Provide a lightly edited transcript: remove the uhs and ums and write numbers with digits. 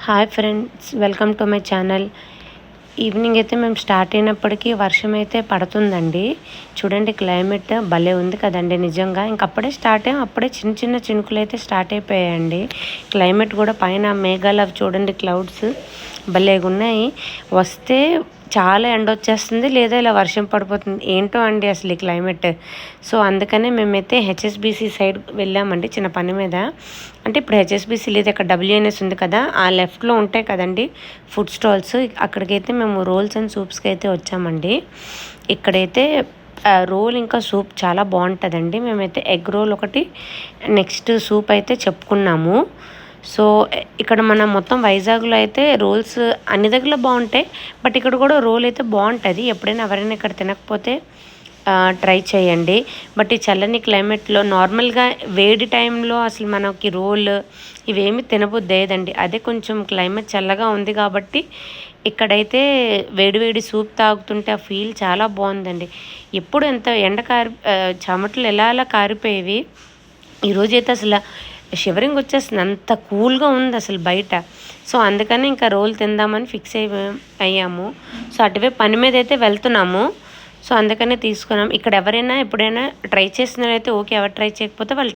Hi friends, welcome to my channel. Evening అయితే మేము start అయినప్పటికీ వర్షం అయితే పడుతుందండి. చూడండి, క్లైమేట్ భలే ఉంది కదండి నిజంగా. ఇంకప్పుడే స్టార్ట్ అయ్యాం, అప్పుడే చిన్న చిన్న చినుకులు అయితే స్టార్ట్ అయిపోయాయండి. క్లైమేట్ కూడా పైన మేఘాలు అవి చూడండి, క్లౌడ్స్ భలేగా ఉన్నాయి. వస్తే చాలా ఎండ వచ్చేస్తుంది, లేదా ఇలా వర్షం పడిపోతుంది. ఏంటో అండి అసలు ఈ క్లైమేట్. సో అందుకనే మేమైతే హెచ్ఎస్బిసి సైడ్ వెళ్ళామండి చిన్న పని మీద. అంటే ఇప్పుడు హెచ్ఎస్బిసి లేదు, అక్కడ డబ్ల్యూఎన్ఎస్ ఉంది కదా, ఆ లెఫ్ట్లో ఉంటాయి కదండి ఫుడ్ స్టాల్స్. అక్కడికైతే మేము రోల్స్ అండ్ సూప్స్కి అయితే వచ్చామండి. ఇక్కడైతే రోల్ ఇంకా సూప్ చాలా బాగుంటుందండి. మేమైతే ఎగ్ రోల్ ఒకటి, నెక్స్ట్ సూప్ అయితే చెప్పుకున్నాము. సో ఇక్కడ మనం మొత్తం వైజాగ్లో అయితే రోల్స్ అన్ని దగ్గరలో బాగుంటాయి, బట్ ఇక్కడ కూడా రోల్ అయితే బాగుంటుంది. ఎప్పుడైనా ఎవరైనా ఇక్కడ తినకపోతే ట్రై చేయండి. బట్ ఈ చల్లని క్లైమేట్లో నార్మల్గా వేడి టైంలో అసలు మనకి రోల్ ఇవేమి తినబుద్ధి లేదండి. అదే కొంచెం క్లైమేట్ చల్లగా ఉంది కాబట్టి ఇక్కడైతే వేడివేడి సూప్ తాగుతుంటే ఆ ఫీల్ చాలా బాగుందండి. ఎప్పుడు ఎంత ఎండ చెమటలు ఎలా అలా కారిపోయేవి, ఈరోజైతే అసలు షివరింగ్ వచ్చేస్తుంది, అంత కూల్గా ఉంది అసలు బయట. సో అందుకని ఇంకా రోల్ తిందామని ఫిక్స్ అయ్యాము. సో అటువే పని మీద అయితే వెళ్తున్నాము. సో అందుకనే తీసుకున్నాం. ఇక్కడ ఎవరైనా ఎప్పుడైనా ట్రై చేసినారైతే ఓకే, ఎవరు ట్రై చేయకపోతే వాళ్ళు